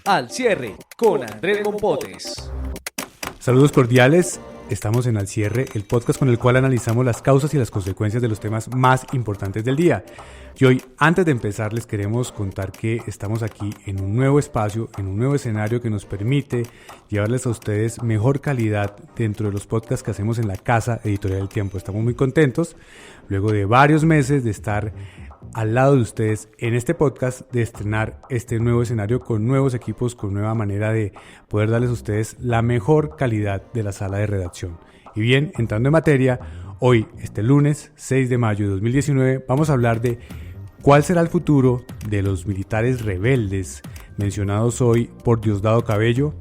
Al cierre con Andrés Mompotes. Saludos cordiales, estamos en Al cierre, el podcast con el cual analizamos las causas y las consecuencias de los temas más importantes del día. Y hoy, antes de empezar, les queremos contar que estamos aquí en un nuevo espacio, en un nuevo escenario que nos permite llevarles a ustedes mejor calidad dentro de los podcasts que hacemos en la Casa Editorial del Tiempo. Estamos muy contentos, luego de varios meses de estar al lado de ustedes en este podcast, de estrenar este nuevo escenario con nuevos equipos, con nueva manera de poder darles a ustedes la mejor calidad de la sala de redacción. Y bien, entrando en materia, hoy, este lunes 6 de mayo de 2019, vamos a hablar de cuál será el futuro de los militares rebeldes mencionados hoy por Diosdado Cabello.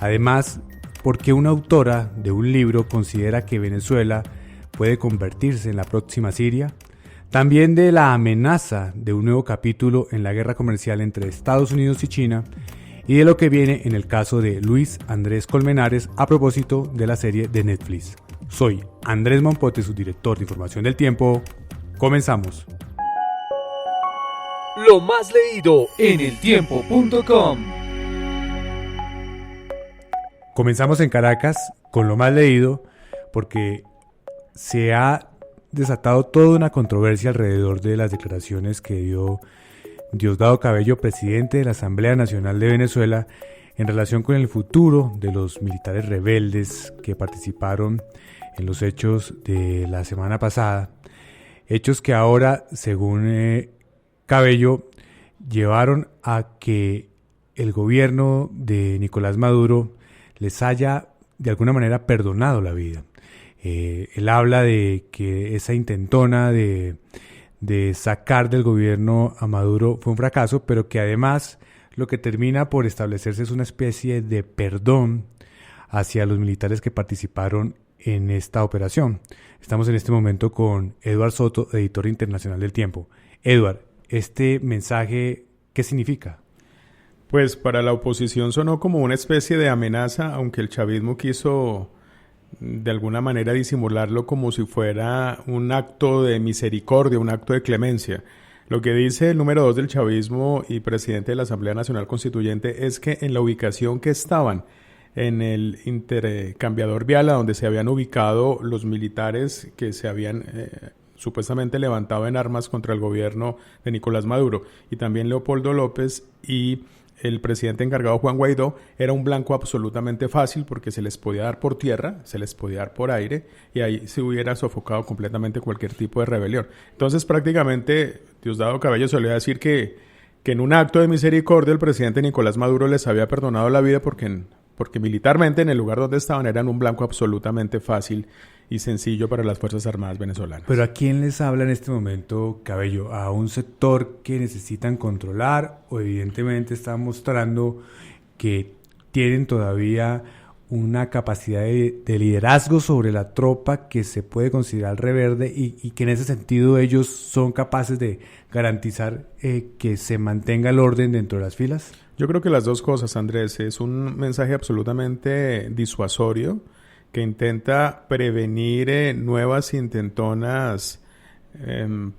Además, por qué una autora de un libro considera que Venezuela puede convertirse en la próxima Siria. También de la amenaza de un nuevo capítulo en la guerra comercial entre Estados Unidos y China, y de lo que viene en el caso de Luis Andrés Colmenares a propósito de la serie de Netflix. Soy Andrés Mompotes, su director de Información del Tiempo. Comenzamos. Lo más leído en eltiempo.com. Comenzamos en Caracas con lo más leído porque se ha desatado toda una controversia alrededor de las declaraciones que dio Diosdado Cabello, presidente de la Asamblea Nacional de Venezuela, en relación con el futuro de los militares rebeldes que participaron en los hechos de la semana pasada. Hechos que ahora, según Cabello, llevaron a que el gobierno de Nicolás Maduro les haya de alguna manera perdonado la vida. Él habla de que esa intentona de sacar del gobierno a Maduro fue un fracaso, pero que además lo que termina por establecerse es una especie de perdón hacia los militares que participaron en esta operación. Estamos en este momento con Eduard Soto, editor internacional del Tiempo. Eduard, ¿este mensaje qué significa? Pues para la oposición sonó como una especie de amenaza, aunque el chavismo quiso de alguna manera disimularlo como si fuera un acto de misericordia, un acto de clemencia. Lo que dice el número 2 del chavismo y presidente de la Asamblea Nacional Constituyente es que en la ubicación que estaban, en el intercambiador vial a donde se habían ubicado los militares que se habían supuestamente levantado en armas contra el gobierno de Nicolás Maduro, y también Leopoldo López y el presidente encargado Juan Guaidó, era un blanco absolutamente fácil porque se les podía dar por tierra, se les podía dar por aire y ahí se hubiera sofocado completamente cualquier tipo de rebelión. Entonces prácticamente Diosdado Cabello solía decir que en un acto de misericordia el presidente Nicolás Maduro les había perdonado la vida porque militarmente en el lugar donde estaban eran un blanco absolutamente fácil y sencillo para las Fuerzas Armadas venezolanas. Pero ¿a quién les habla en este momento Cabello? ¿A un sector que necesitan controlar o evidentemente está mostrando que tienen todavía una capacidad de liderazgo sobre la tropa que se puede considerar rebelde y que en ese sentido ellos son capaces de garantizar que se mantenga el orden dentro de las filas? Yo creo que las dos cosas, Andrés. Es un mensaje absolutamente disuasorio que intenta prevenir nuevas intentonas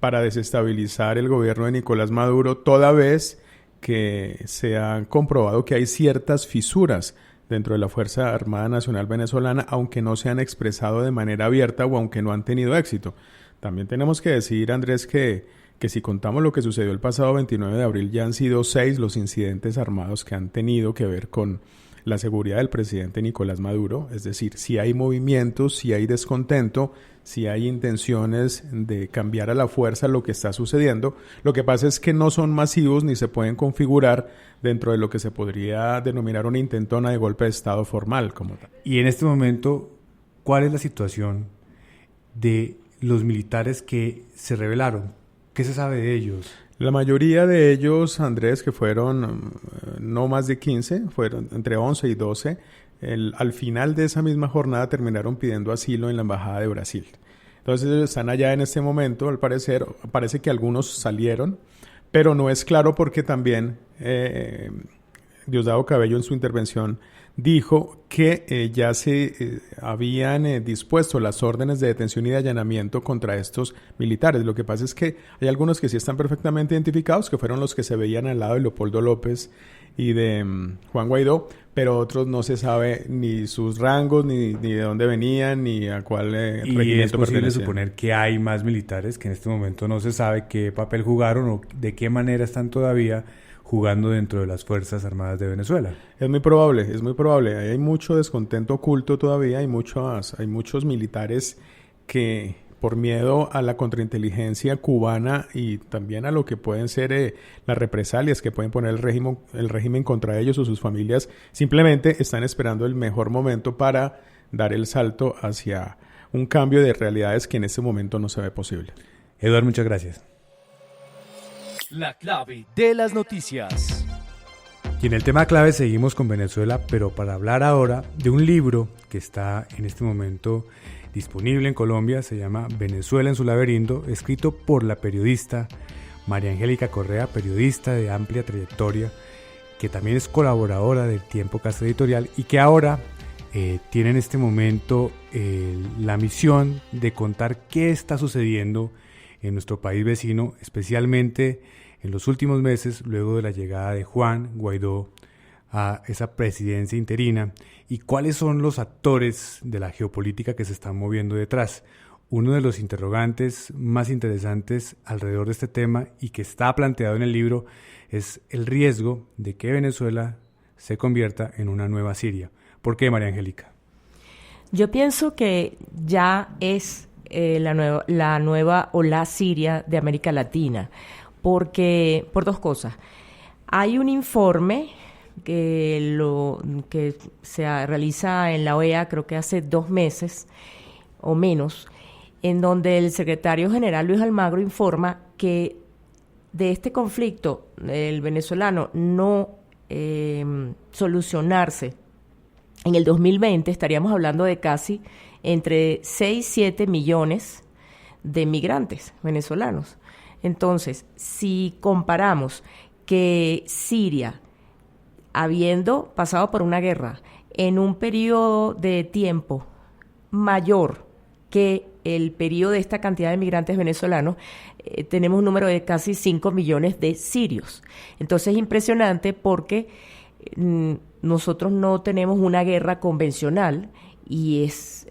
para desestabilizar el gobierno de Nicolás Maduro, toda vez que se ha comprobado que hay ciertas fisuras dentro de la Fuerza Armada Nacional Venezolana, aunque no se han expresado de manera abierta o aunque no han tenido éxito. También tenemos que decir, Andrés, que si contamos lo que sucedió el pasado 29 de abril, ya han sido 6 los incidentes armados que han tenido que ver con la seguridad del presidente Nicolás Maduro. Es decir, si hay movimientos, si hay descontento, si hay intenciones de cambiar a la fuerza lo que está sucediendo. Lo que pasa es que no son masivos ni se pueden configurar dentro de lo que se podría denominar una intentona de golpe de Estado formal como tal. Y en este momento, ¿cuál es la situación de los militares que se rebelaron? ¿Qué se sabe de ellos? La mayoría de ellos, Andrés, que fueron no más de 15, fueron entre 11 y 12, al final de esa misma jornada terminaron pidiendo asilo en la Embajada de Brasil. Entonces ellos están allá en este momento, al parecer, parece que algunos salieron, pero no es claro porque también Diosdado Cabello en su intervención dijo que ya se habían dispuesto las órdenes de detención y de allanamiento contra estos militares. Lo que pasa es que hay algunos que sí están perfectamente identificados, que fueron los que se veían al lado de Leopoldo López y de Juan Guaidó, pero otros no se sabe ni sus rangos, ni de dónde venían, ni a cuál regimiento pertenecían. Y es posible suponer que hay más militares que en este momento no se sabe qué papel jugaron o de qué manera están todavía jugando dentro de las Fuerzas Armadas de Venezuela. Es muy probable, es muy probable. Hay mucho descontento oculto todavía, hay muchos militares que por miedo a la contrainteligencia cubana y también a lo que pueden ser las represalias que pueden poner el régimen contra ellos o sus familias, simplemente están esperando el mejor momento para dar el salto hacia un cambio de realidades que en este momento no se ve posible. Eduardo, muchas gracias. La clave de las noticias. Y en el tema clave seguimos con Venezuela, pero para hablar ahora de un libro que está en este momento disponible en Colombia, se llama Venezuela en su laberinto, escrito por la periodista María Angélica Correa, periodista de amplia trayectoria, que también es colaboradora del Tiempo Casa Editorial y que ahora tiene en este momento la misión de contar qué está sucediendo en nuestro país vecino, especialmente en los últimos meses, luego de la llegada de Juan Guaidó a esa presidencia interina, y cuáles son los actores de la geopolítica que se están moviendo detrás. Uno de los interrogantes más interesantes alrededor de este tema y que está planteado en el libro es el riesgo de que Venezuela se convierta en una nueva Siria. ¿Por qué, María Angélica? Yo pienso que ya es la nueva o la Siria de América Latina, porque por dos cosas. Hay un informe que se realiza en la OEA, creo que hace 2 meses o menos, en donde el secretario general Luis Almagro informa que de este conflicto el venezolano no solucionarse en el 2020, estaríamos hablando de casi entre 6 y 7 millones de migrantes venezolanos. Entonces, si comparamos que Siria, habiendo pasado por una guerra en un periodo de tiempo mayor que el periodo de esta cantidad de migrantes venezolanos, tenemos un número de casi 5 millones de sirios. Entonces es impresionante porque nosotros no tenemos una guerra convencional y es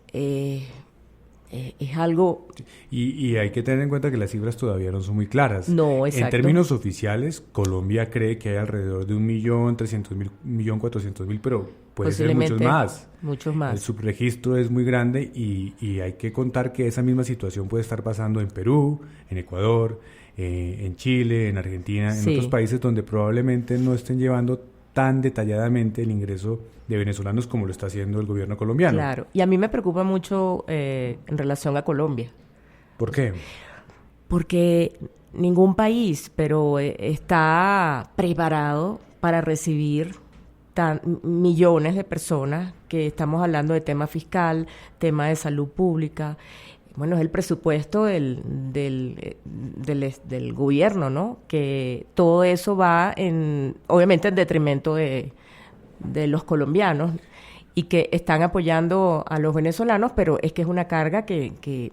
algo... Y hay que tener en cuenta que las cifras todavía no son muy claras. No, exacto. En términos oficiales, Colombia cree que hay alrededor de 1.300.000, 1.400.000, pero puede ser muchos más. Muchos más. El subregistro es muy grande y hay que contar que esa misma situación puede estar pasando en Perú, en Ecuador, en Chile, en Argentina, en otros países donde probablemente no estén llevando tan detalladamente el ingreso de venezolanos como lo está haciendo el gobierno colombiano. Claro, y a mí me preocupa mucho en relación a Colombia. ¿Por qué? Porque ningún país, pero está preparado para recibir millones de personas, que estamos hablando de tema fiscal, tema de salud pública. Bueno, es el presupuesto del gobierno, ¿no? Que todo eso va obviamente en detrimento de los colombianos y que están apoyando a los venezolanos, pero es que es una carga que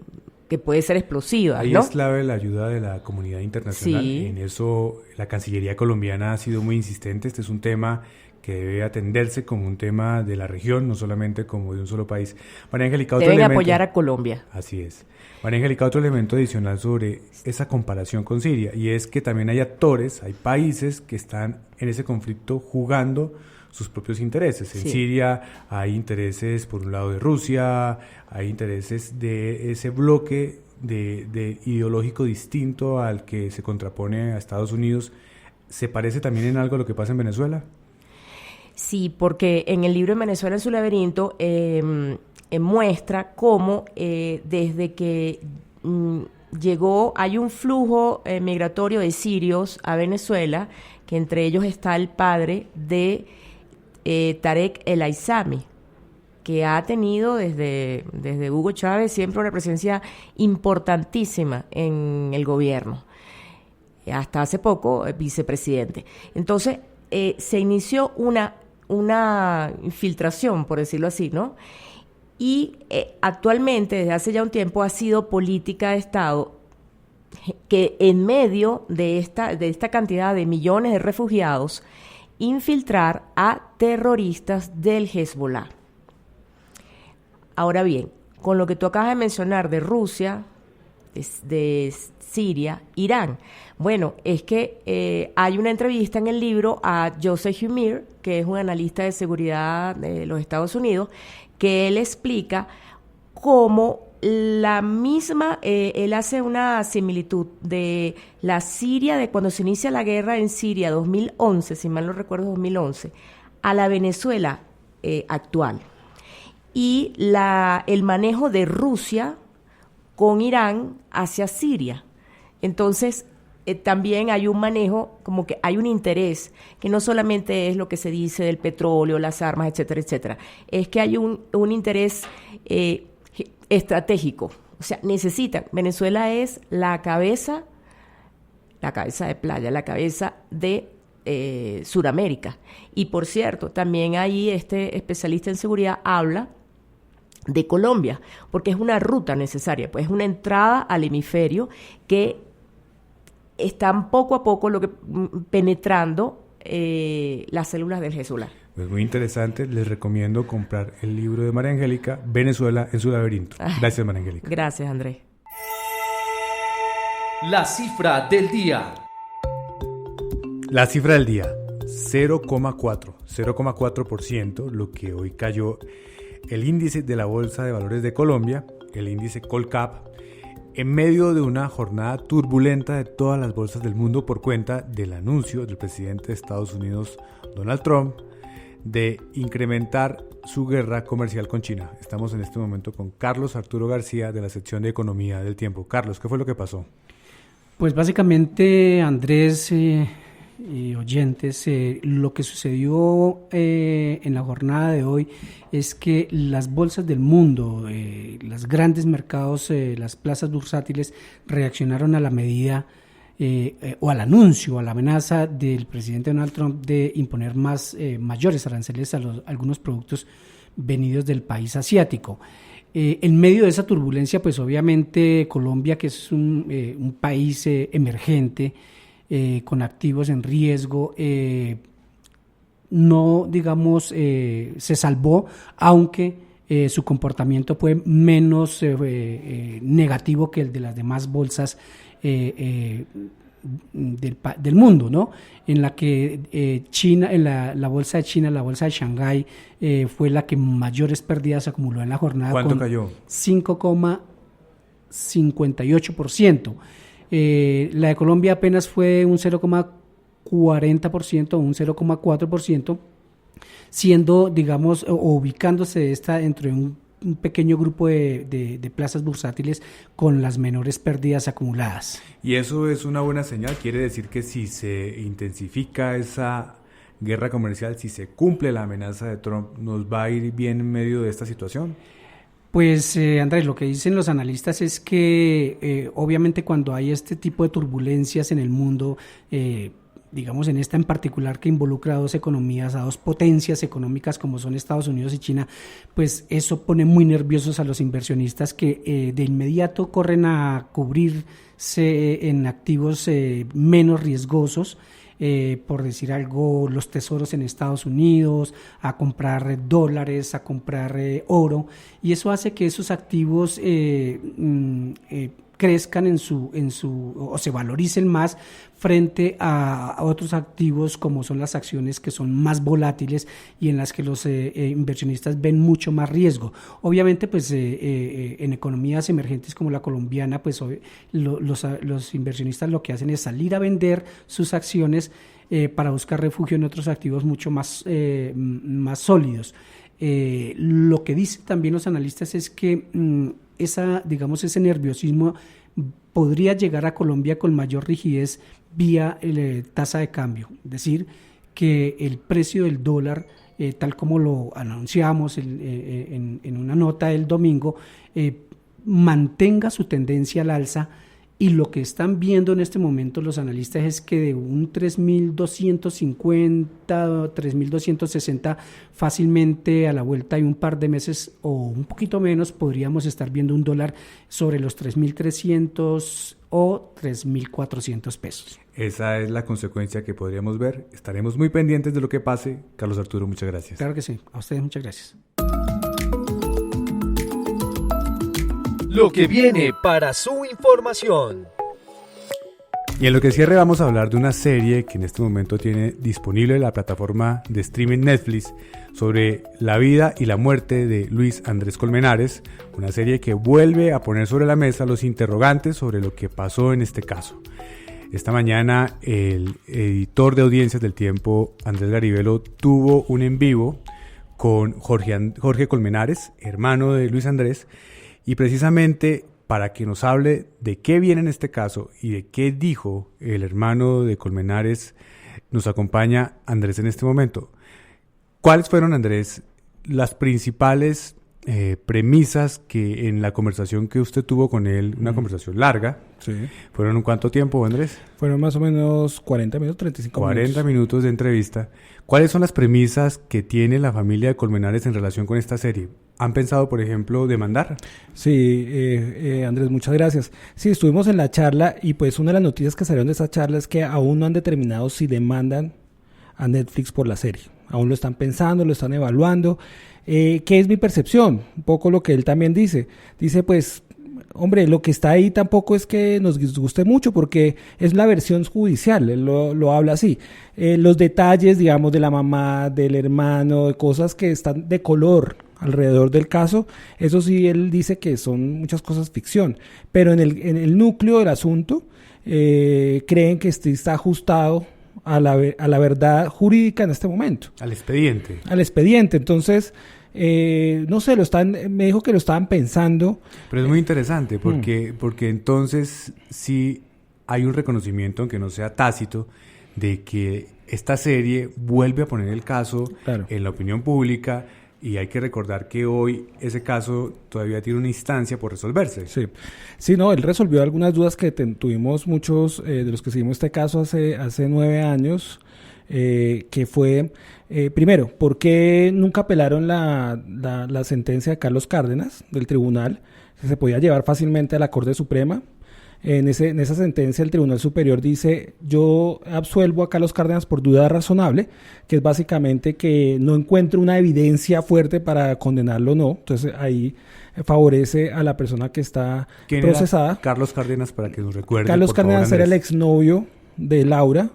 puede ser explosiva, Ahí ¿no? es clave la ayuda de la comunidad internacional. Sí. En eso la Cancillería colombiana ha sido muy insistente. Este es un tema que debe atenderse como un tema de la región, no solamente como de un solo país. María Angélica, otro Deben elemento... apoyar a Colombia. Así es. María Angélica, otro elemento adicional sobre esa comparación con Siria, y es que también hay actores, hay países que están en ese conflicto jugando sus propios intereses. En Siria hay intereses, por un lado, de Rusia, hay intereses de ese bloque de ideológico distinto al que se contrapone a Estados Unidos. ¿Se parece también en algo a lo que pasa en Venezuela? Sí, porque en el libro Venezuela en su laberinto muestra cómo desde que hay un flujo migratorio de sirios a Venezuela, que entre ellos está el padre de Tarek El Aissami, que ha tenido desde Hugo Chávez siempre una presencia importantísima en el gobierno, hasta hace poco vicepresidente. Entonces se inició una infiltración, por decirlo así, ¿no? Y actualmente, desde hace ya un tiempo, ha sido política de Estado que en medio de esta cantidad de millones de refugiados, infiltrar a terroristas del Hezbollah. Ahora bien, con lo que tú acabas de mencionar de Rusia, de Siria, Irán, bueno, es que hay una entrevista en el libro a Joseph Humir, que es un analista de seguridad de los Estados Unidos, que él explica cómo la misma, él hace una similitud de la Siria, de cuando se inicia la guerra en Siria, 2011, si mal no recuerdo, 2011, a la Venezuela actual. Y el manejo de Rusia con Irán hacia Siria. Entonces, también hay un manejo, como que hay un interés, que no solamente es lo que se dice del petróleo, las armas, etcétera, etcétera. Es que hay un interés estratégico. O sea, Venezuela es la cabeza de playa, la cabeza de Suramérica. Y por cierto, también ahí este especialista en seguridad habla de Colombia, porque es una ruta necesaria, pues es una entrada al hemisferio que están poco a poco penetrando las células del Hezbollah. Es muy interesante, les recomiendo comprar el libro de María Angélica, Venezuela en su laberinto. Gracias, María Angélica. Gracias, Andrés. La cifra del día. La cifra del día, 0,4%, lo que hoy cayó el índice de la Bolsa de Valores de Colombia, el índice Colcap, en medio de una jornada turbulenta de todas las bolsas del mundo por cuenta del anuncio del presidente de Estados Unidos, Donald Trump, de incrementar su guerra comercial con China. Estamos en este momento con Carlos Arturo García de la sección de Economía del Tiempo. Carlos, ¿qué fue lo que pasó? Pues básicamente, Andrés y oyentes, lo que sucedió en la jornada de hoy es que las bolsas del mundo, los grandes mercados, las plazas bursátiles reaccionaron a la medida o al anuncio, a la amenaza del presidente Donald Trump de imponer mayores aranceles a algunos productos venidos del país asiático. En medio de esa turbulencia, pues obviamente Colombia, que es un país emergente, con activos en riesgo, no, digamos, se salvó, aunque su comportamiento fue menos negativo que el de las demás bolsas del mundo, ¿no? En la que China, en la bolsa de China, la bolsa de Shanghái, fue la que mayores pérdidas acumuló en la jornada. ¿Cuánto con cayó? 5,58%. La de Colombia apenas fue un 0,40%, un 0,4%, siendo, digamos, o ubicándose dentro de un pequeño grupo de plazas bursátiles con las menores pérdidas acumuladas. Y eso es una buena señal, quiere decir que si se intensifica esa guerra comercial, si se cumple la amenaza de Trump, ¿nos va a ir bien en medio de esta situación? Pues Andrés, lo que dicen los analistas es que obviamente cuando hay este tipo de turbulencias en el mundo, digamos en esta en particular que involucra a dos economías, a dos potencias económicas como son Estados Unidos y China, pues eso pone muy nerviosos a los inversionistas que de inmediato corren a cubrirse en activos menos riesgosos, por decir algo, los tesoros en Estados Unidos, a comprar dólares, a comprar oro, y eso hace que esos activos crezcan o se valoricen más frente a otros activos como son las acciones, que son más volátiles y en las que los inversionistas ven mucho más riesgo. Obviamente, pues en economías emergentes como la colombiana, pues los inversionistas lo que hacen es salir a vender sus acciones para buscar refugio en otros activos mucho más sólidos. Lo que dicen también los analistas es que ese nerviosismo podría llegar a Colombia con mayor rigidez vía tasa de cambio, es decir, que el precio del dólar, tal como lo anunciamos en una nota del domingo, mantenga su tendencia al alza Y lo que están viendo en este momento los analistas es que de un 3.250, 3.260 fácilmente a la vuelta de un par de meses o un poquito menos podríamos estar viendo un dólar sobre los 3.300 o 3.400 pesos. Esa es la consecuencia que podríamos ver. Estaremos muy pendientes de lo que pase. Carlos Arturo, muchas gracias. Claro que sí. A ustedes muchas gracias. Lo que viene para su información. Y en lo que cierre vamos a hablar de una serie que en este momento tiene disponible la plataforma de streaming Netflix sobre la vida y la muerte de Luis Andrés Colmenares, una serie que vuelve a poner sobre la mesa los interrogantes sobre lo que pasó en este caso. Esta mañana el editor de audiencias del Tiempo, Andrés Garibello, tuvo un en vivo con Jorge Colmenares, hermano de Luis Andrés, y precisamente para que nos hable de qué viene en este caso y de qué dijo el hermano de Colmenares, nos acompaña Andrés en este momento. ¿Cuáles fueron, Andrés, las principales premisas que en la conversación que usted tuvo con él, una conversación larga, Sí. fueron en cuánto tiempo, Andrés? Fueron más o menos 40 minutos, 35 40 minutos. minutos de entrevista. ¿Cuáles son las premisas que tiene la familia de Colmenares en relación con esta serie? ¿Han pensado, por ejemplo, demandar? Sí, Andrés, muchas gracias. Sí, estuvimos en la charla y pues una de las noticias que salieron de esa charla es que aún no han determinado si demandan a Netflix por la serie. Aún lo están pensando, lo están evaluando. ¿Qué es mi percepción? Un poco lo que él también dice. Dice, pues, hombre, lo que está ahí tampoco es que nos disguste mucho porque es la versión judicial, él lo habla así. Los detalles, digamos, de la mamá, del hermano, de cosas que están de color alrededor del caso, eso sí, él dice que son muchas cosas ficción, pero en el núcleo del asunto creen que está ajustado a la verdad jurídica en este momento. Al expediente. Al expediente, entonces... no sé, me dijo que lo estaban pensando. Pero es muy interesante porque entonces sí hay un reconocimiento, aunque no sea tácito, de que esta serie vuelve a poner el caso Claro. en la opinión pública, y hay que recordar que hoy ese caso todavía tiene una instancia por resolverse. Sí, sí, no, él resolvió algunas dudas que tuvimos muchos de los que seguimos este caso hace 9 años, que fue, primero, ¿por qué nunca apelaron la sentencia de Carlos Cárdenas del tribunal? Que se podía llevar fácilmente a la Corte Suprema. En esa sentencia el Tribunal Superior dice, yo absuelvo a Carlos Cárdenas por duda razonable, que es básicamente que no encuentro una evidencia fuerte para condenarlo o no. Entonces ahí favorece a la persona que está ¿Quién procesada. era Carlos Cárdenas, para que nos recuerde? Carlos por favor, Cárdenas era el Andrés? exnovio de Laura,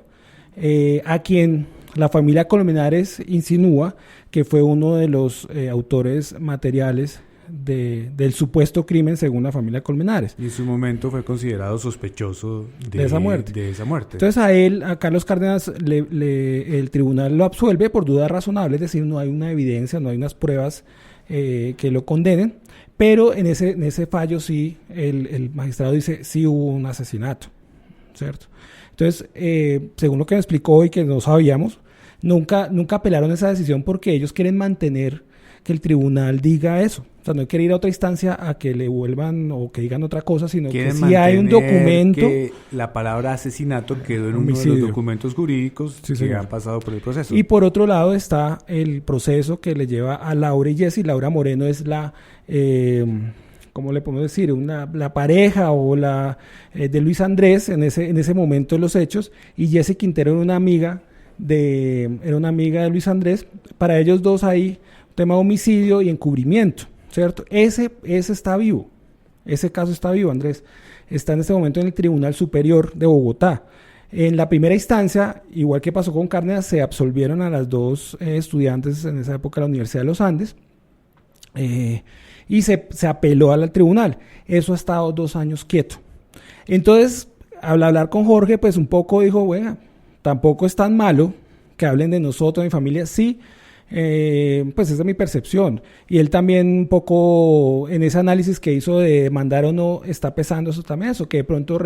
a quien la familia Colmenares insinúa que fue uno de los autores materiales del supuesto crimen según la familia Colmenares. Y en su momento fue considerado sospechoso De esa muerte. Entonces, A Carlos Cárdenas, el tribunal lo absuelve por duda razonable, es decir, no hay una evidencia, no hay unas pruebas que lo condenen, pero en ese fallo sí, el magistrado dice, sí hubo un asesinato, ¿cierto? Entonces, según lo que me explicó y que no sabíamos, nunca apelaron esa decisión porque ellos quieren mantener que el tribunal diga eso. O sea, no quiere ir a otra instancia a que le vuelvan o que digan otra cosa, sino que si hay un documento... que la palabra asesinato quedó en Homicidio. uno de los documentos jurídicos Sí, que señor. han pasado por el proceso. Y por otro lado está el proceso que le lleva a Laura y Jessy. Laura Moreno es la... ¿cómo le podemos decir? La pareja o de Luis Andrés en ese momento de los hechos, y Jessy Quintero era una amiga de Luis Andrés. Para ellos dos hay un tema de homicidio y encubrimiento, ¿cierto? Ese está vivo, ese caso está vivo, Andrés. Está en este momento en el Tribunal Superior de Bogotá. En la primera instancia, igual que pasó con Cárdenas, se absolvieron a las dos estudiantes en esa época de la Universidad de los Andes, y se apeló al tribunal. Eso ha estado 2 años quieto. Entonces, al hablar con Jorge, pues un poco dijo, bueno, tampoco es tan malo que hablen de nosotros, de mi familia. Sí, pues esa es mi percepción. Y él también un poco en ese análisis que hizo de mandar o no, está pesando eso también, eso que de pronto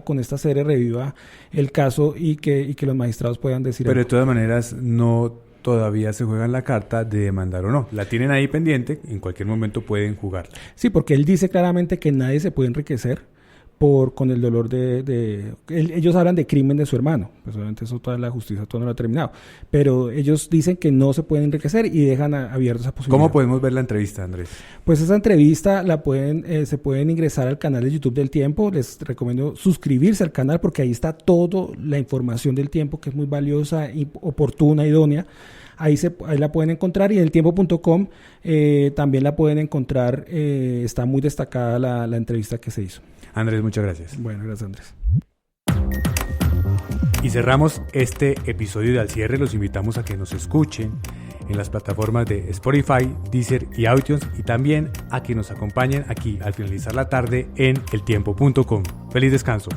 con esta serie reviva el caso y que los magistrados puedan decir Pero de algo. todas maneras, no todavía se juegan la carta de demandar o no. La tienen ahí pendiente, en cualquier momento pueden jugarla. Sí, porque él dice claramente que nadie se puede enriquecer con el dolor ellos hablan de crimen de su hermano, pues obviamente eso toda la justicia no lo ha terminado, pero ellos dicen que no se pueden enriquecer y dejan abierta esa posibilidad. ¿Cómo podemos ver la entrevista, Andrés? Pues esa entrevista se pueden ingresar al canal de YouTube del Tiempo. Les recomiendo suscribirse al canal porque ahí está toda la información del Tiempo, que es muy valiosa, y oportuna, idónea. Ahí la pueden encontrar, y en eltiempo.com también la pueden encontrar. Está muy destacada la entrevista que se hizo. Andrés, muchas gracias. Bueno, gracias, Andrés. Y cerramos este episodio de Al Cierre. Los invitamos a que nos escuchen en las plataformas de Spotify, Deezer y iTunes, y también a que nos acompañen aquí al finalizar la tarde en eltiempo.com. Feliz descanso.